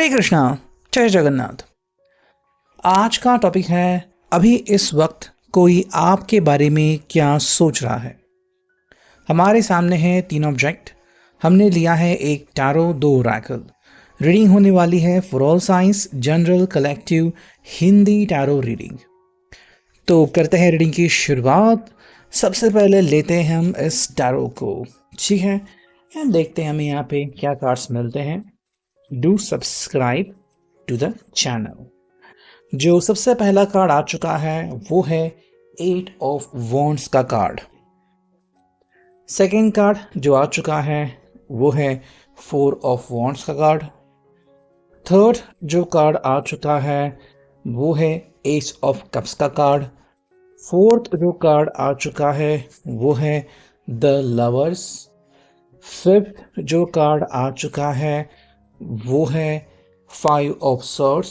हरे कृष्णा, जय जगन्नाथ। आज का टॉपिक है अभी इस वक्त कोई आपके बारे में क्या सोच रहा है। हमारे सामने है तीन ऑब्जेक्ट। हमने लिया है एक टैरो, दो ओरेकल। रीडिंग होने वाली है for all science, general, collective, Hindi tarot reading. तो करते हैं रीडिंग की शुरुआत। सबसे पहले लेते हैं हम इस टैरो को, ठीक है। हम देखते हैं हमें यहाँ पे क्या कार्ड्स मिलते हैं। Do subscribe to the channel. जो सबसे पहला कार्ड आ चुका है वो है 8 ऑफ वॉन्ड्स का कार्ड। सेकेंड कार्ड जो आ चुका है वो है 4 ऑफ वॉन्ड्स का कार्ड। थर्ड जो कार्ड आ चुका है वो है एस ऑफ कप्स का कार्ड। फोर्थ जो कार्ड आ चुका है वो है द लवर्स। फिफ्थ जो कार्ड आ चुका है वो है 5 ऑफ सॉर्ड्स।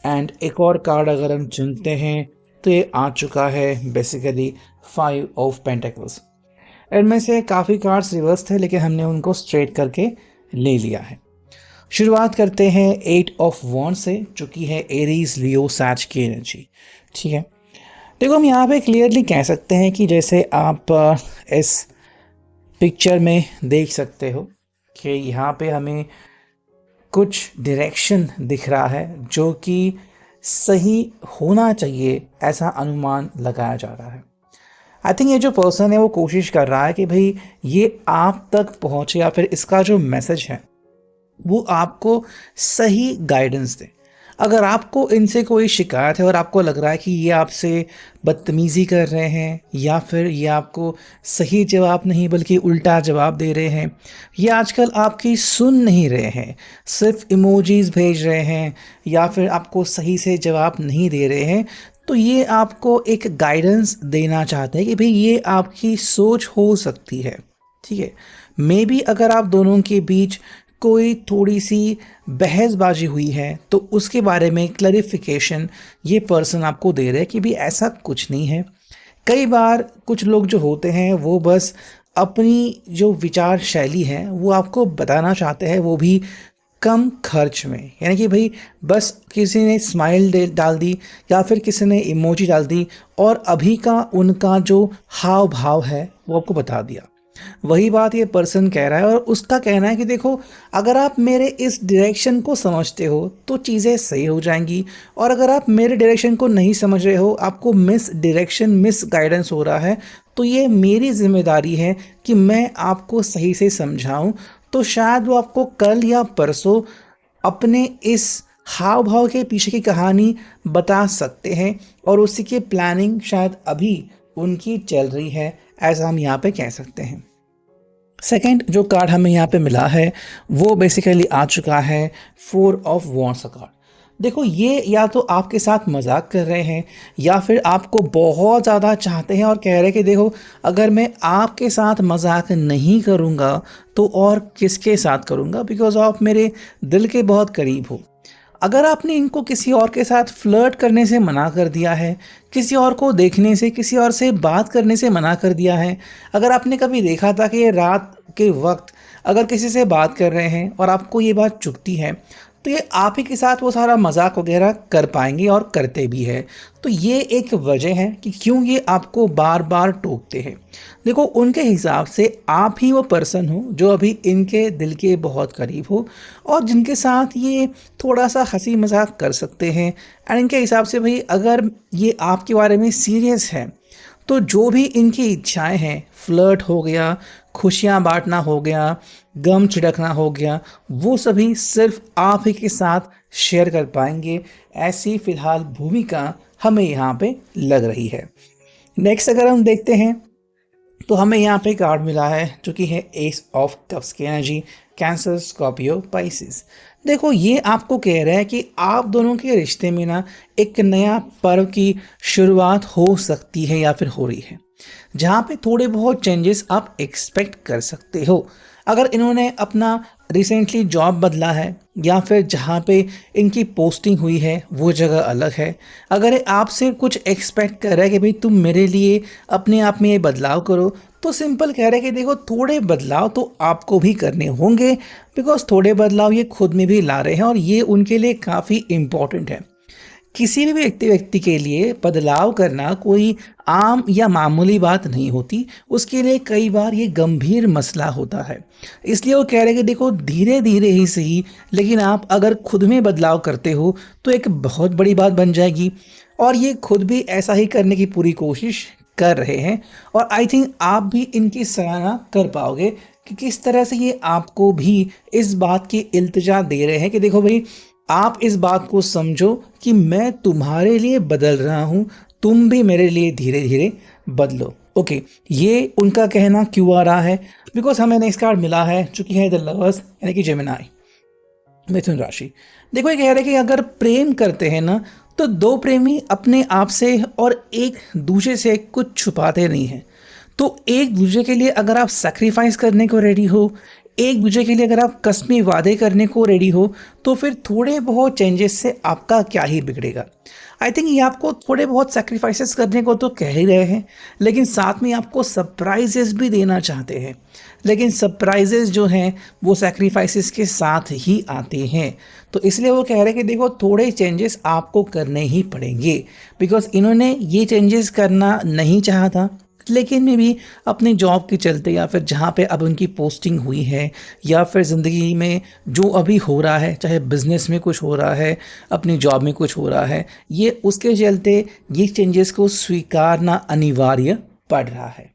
एंड एक और कार्ड अगर हम चुनते हैं तो ये आ चुका है बेसिकली 5 ऑफ पेंटिकल्स। इनमें से काफ़ी कार्ड्स रिवर्स थे लेकिन हमने उनको स्ट्रेट करके ले लिया है। शुरुआत करते हैं 8 ऑफ वॉन्ड से, जो कि है एरीज, लियो, सैज की एनर्जी, ठीक है। देखो, हम यहाँ पे क्लियरली कह सकते हैं कि जैसे आप इस पिक्चर में देख सकते हो कि यहाँ पे हमें कुछ डायरेक्शन दिख रहा है जो कि सही होना चाहिए, ऐसा अनुमान लगाया जा रहा है। आई थिंक ये जो पर्सन है वो कोशिश कर रहा है कि भाई ये आप तक पहुँचे या फिर इसका जो मैसेज है वो आपको सही गाइडेंस दे। अगर आपको इनसे कोई शिकायत है और आपको लग रहा है कि ये आपसे बदतमीज़ी कर रहे हैं या फिर ये आपको सही जवाब नहीं बल्कि उल्टा जवाब दे रहे हैं, ये आजकल आपकी सुन नहीं रहे हैं, सिर्फ इमोजीज भेज रहे हैं या फिर आपको सही से जवाब नहीं दे रहे हैं, तो ये आपको एक गाइडेंस देना चाहते हैं कि भाई ये आपकी सोच हो सकती है, ठीक है। मे बी अगर आप दोनों के बीच कोई थोड़ी सी बहसबाजी हुई है तो उसके बारे में क्लैरिफिकेशन ये पर्सन आपको दे रहे हैं कि भी ऐसा कुछ नहीं है। कई बार कुछ लोग जो होते हैं वो बस अपनी जो विचार शैली है वो आपको बताना चाहते हैं, वो भी कम खर्च में। यानी कि भाई बस किसी ने स्माइल डाल दी या फिर किसी ने इमोजी डाल दी और अभी का उनका जो हाव भाव है वो आपको बता दिया। वही बात ये पर्सन कह रहा है और उसका कहना है कि देखो, अगर आप मेरे इस डायरेक्शन को समझते हो तो चीज़ें सही हो जाएंगी, और अगर आप मेरे डायरेक्शन को नहीं समझ रहे हो, आपको मिस डायरेक्शन, मिस गाइडेंस हो रहा है, तो ये मेरी जिम्मेदारी है कि मैं आपको सही से समझाऊं। तो शायद वो आपको कल या परसों अपने इस हाव भाव के पीछे की कहानी बता सकते हैं और उसी की प्लानिंग शायद अभी उनकी चल रही है, ऐसा हम यहाँ पे कह सकते हैं। सेकंड जो कार्ड हमें यहाँ पे मिला है वो बेसिकली आ चुका है 4 ऑफ वॉन्ड्स का कार्ड। देखो, ये या तो आपके साथ मजाक कर रहे हैं या फिर आपको बहुत ज़्यादा चाहते हैं और कह रहे हैं कि देखो, अगर मैं आपके साथ मजाक नहीं करूँगा तो और किसके साथ करूँगा, बिकॉज आप मेरे दिल के बहुत करीब हो। अगर आपने इनको किसी और के साथ फ्लर्ट करने से मना कर दिया है, किसी और को देखने से, किसी और से बात करने से मना कर दिया है, अगर आपने कभी देखा था कि ये रात के वक्त अगर किसी से बात कर रहे हैं और आपको ये बात चुभती है, तो ये आप ही के साथ वो सारा मजाक वगैरह कर पाएंगे और करते भी है। तो ये एक वजह है कि क्यों ये आपको बार बार टोकते हैं। देखो, उनके हिसाब से आप ही वो पर्सन हो जो अभी इनके दिल के बहुत करीब हो और जिनके साथ ये थोड़ा सा हंसी मजाक कर सकते हैं। एंड इनके हिसाब से भाई अगर ये आपके बारे में सीरियस है तो जो भी इनकी इच्छाएं हैं, फ्लर्ट हो गया, खुशियां बांटना हो गया, गम छिड़कना हो गया, वो सभी सिर्फ आप ही के साथ शेयर कर पाएंगे। ऐसी फिलहाल भूमिका हमें यहाँ पे लग रही है। नेक्स्ट अगर हम देखते हैं तो हमें यहाँ पे कार्ड मिला है जो कि है एस ऑफ कप्स की एनर्जी, कैंसर, स्कॉर्पियो, पाइसिस। देखो, ये आपको कह रहा है कि आप दोनों के रिश्ते में ना एक नया पर्व की शुरुआत हो सकती है या फिर हो रही है, जहाँ पे थोड़े बहुत चेंजेस आप एक्सपेक्ट कर सकते हो। अगर इन्होंने अपना रिसेंटली जॉब बदला है या फिर जहाँ पे इनकी पोस्टिंग हुई है वो जगह अलग है, अगर ये आपसे कुछ एक्सपेक्ट कर रहा है कि भाई तुम मेरे लिए अपने आप में ये बदलाव करो, तो सिंपल कह रहे हैं कि देखो थोड़े बदलाव तो आपको भी करने होंगे, बिकॉज़ थोड़े बदलाव ये खुद में भी ला रहे हैं और ये उनके लिए काफ़ी इम्पोर्टेंट है। किसी भी व्यक्ति के लिए बदलाव करना कोई आम या मामूली बात नहीं होती, उसके लिए कई बार ये गंभीर मसला होता है। इसलिए वो कह रहे हैं कि देखो धीरे-धीरे ही सही, लेकिन आप अगर खुद में बदलाव करते हो तो एक बहुत बड़ी बात बन जाएगी और ये खुद भी ऐसा ही करने की पूरी कोशिश कर रहे हैं और आई थिंक आप भी इनकी सराहना कर पाओगे कि किस तरह से ये आपको भी इस बात की इल्तिजा दे रहे हैं कि देखो भई आप इस बात को समझो कि मैं तुम्हारे लिए बदल रहा हूँ, तुम भी मेरे लिए धीरे-धीरे बदलो। ओके, ये उनका कहना क्यों आ रहा है? बिकॉज़ हमें नेक्स्ट कार्ड मिला है जो कि है द लवर्स यानी कि जेमिनी, मिथुन राशि। देखो ये कह रहे हैं कि अगर प्रेम करते हैं ना, तो 2 प्रेमी अपने आप से और एक दूसरे से कुछ छुपाते नहीं हैं। तो एक दूसरे के लिए अगर आप सैक्रिफाइस करने को रेडी हो, एक दूसरे के लिए अगर आप कस्मी वादे करने को रेडी हो, तो फिर थोड़े बहुत चेंजेस से आपका क्या ही बिगड़ेगा। आई थिंक ये आपको थोड़े बहुत सैक्रिफाइसेस करने को तो कह ही रहे हैं, लेकिन साथ में आपको सरप्राइजेस भी देना चाहते हैं। लेकिन सरप्राइजेस जो हैं वो सैक्रिफाइसेस के साथ ही आते हैं। तो इसलिए वो कह रहे हैं कि देखो थोड़े चेंजेस आपको करने ही पड़ेंगे, बिकॉज़ इन्होंने ये चेंजेस करना नहीं चाहा था, लेकिन में भी अपनी जॉब के चलते या फिर जहाँ पे अब उनकी पोस्टिंग हुई है या फिर ज़िंदगी में जो अभी हो रहा है, चाहे बिज़नेस में कुछ हो रहा है, अपनी जॉब में कुछ हो रहा है, ये उसके चलते ये चेंजेस को स्वीकारना अनिवार्य पड़ रहा है।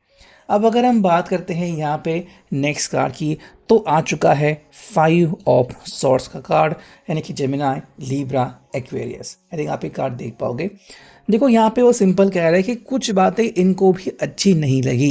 अब अगर हम बात करते हैं यहाँ पे नेक्स्ट कार्ड की, तो आ चुका है 5 ऑफ सॉर्ड्स का कार्ड यानी कि Gemini, Libra, Aquarius. I think आप ये कार्ड देख पाओगे। देखो यहाँ पे वो सिंपल कह रहा है कि कुछ बातें इनको भी अच्छी नहीं लगी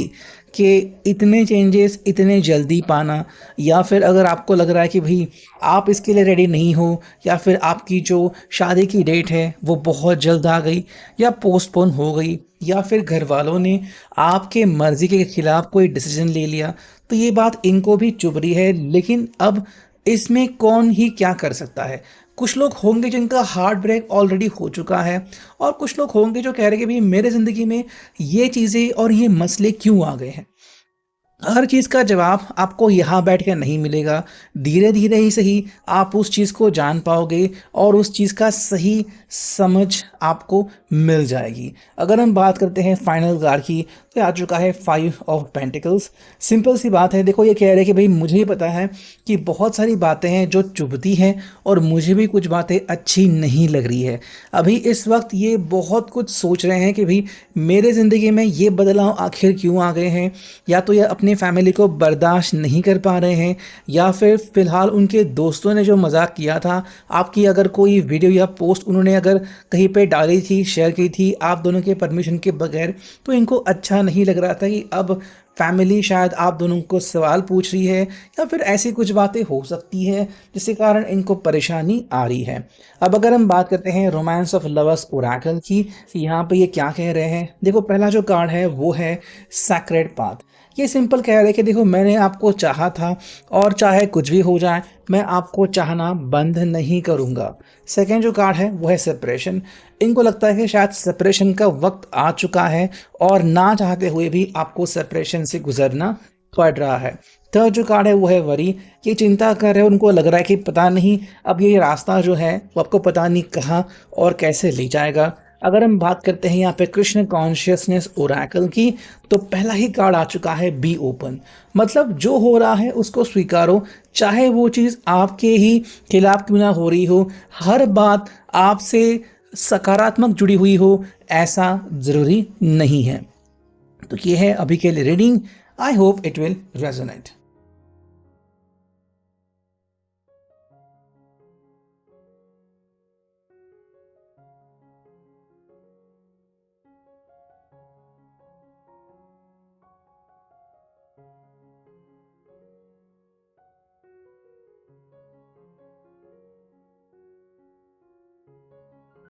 कि इतने चेंजेस इतने जल्दी पाना, या फिर अगर आपको लग रहा है कि भाई आप इसके लिए रेडी नहीं हो, या फिर आपकी जो शादी की डेट है वो बहुत जल्द आ गई या पोस्टपोन हो गई, या फिर घर वालों ने आपके मर्ज़ी के खिलाफ कोई डिसीजन ले लिया, तो ये बात इनको भी चुभ रही है। लेकिन अब इसमें कौन ही क्या कर सकता है। कुछ लोग होंगे जिनका हार्ट ब्रेक ऑलरेडी हो चुका है और कुछ लोग होंगे जो कह रहे हैं कि भाई मेरे ज़िंदगी में ये चीज़ें और ये मसले क्यों आ गए हैं। हर चीज़ का जवाब आपको यहाँ बैठ के नहीं मिलेगा। धीरे-धीरे ही सही आप उस चीज़ को जान पाओगे और उस चीज़ का सही समझ आपको मिल जाएगी। अगर हम बात करते हैं फाइनल कार्ड की, तो आ चुका है 5 ऑफ पेंटिकल्स। सिंपल सी बात है, देखो ये कह रहे हैं कि भई मुझे ही पता है कि बहुत सारी बातें हैं जो चुभती हैं और मुझे भी कुछ बातें अच्छी नहीं लग रही है। अभी इस वक़्त ये बहुत कुछ सोच रहे हैं कि भई मेरे ज़िंदगी में ये बदलाव आखिर क्यों आ गए हैं, या तो ये अपनी फैमिली को बर्दाश्त नहीं कर पा रहे हैं, या फिर फ़िलहाल उनके दोस्तों ने जो मज़ाक किया था, आपकी अगर कोई वीडियो या पोस्ट उन्होंने अगर कहीं पे डाली थी, शेयर की थी आप दोनों के परमिशन के बगैर, तो इनको अच्छा नहीं लग रहा था कि अब फैमिली शायद आप दोनों को सवाल पूछ रही है, या फिर ऐसी कुछ बातें हो सकती है जिसके कारण इनको परेशानी आ रही है। अब अगर हम बात करते हैं रोमांस ऑफ लवर्स ओरेकल की, तो यहाँ पे ये क्या कह रहे हैं। देखो पहला जो कार्ड है वो है सैक्रेड पाथ। ये सिंपल कह रहे हैं कि देखो मैंने आपको चाहा था और चाहे कुछ भी हो जाए मैं आपको चाहना बंद नहीं करूँगा। सेकेंड जो कार्ड है वो है सेपरेशन। इनको लगता है कि शायद सेपरेशन का वक्त आ चुका है और ना चाहते हुए भी आपको सेपरेशन से गुजरना पड़ रहा है। थर्ड जो कार्ड है वो है वरी। ये चिंता कर रहे हैं, उनको लग रहा है कि पता नहीं अब ये रास्ता जो है वो आपको पता नहीं कहाँ और कैसे ले जाएगा। अगर हम बात करते हैं यहाँ पे कृष्ण कॉन्शियसनेस ओरेकल की, तो पहला ही कार्ड आ चुका है बी ओपन। मतलब जो हो रहा है उसको स्वीकारो, चाहे वो चीज़ आपके ही खिलाफ क्यों ना हो रही हो, हर बात आपसे सकारात्मक जुड़ी हुई हो ऐसा ज़रूरी नहीं है। तो ये है अभी के लिए reading. I hope it will resonate.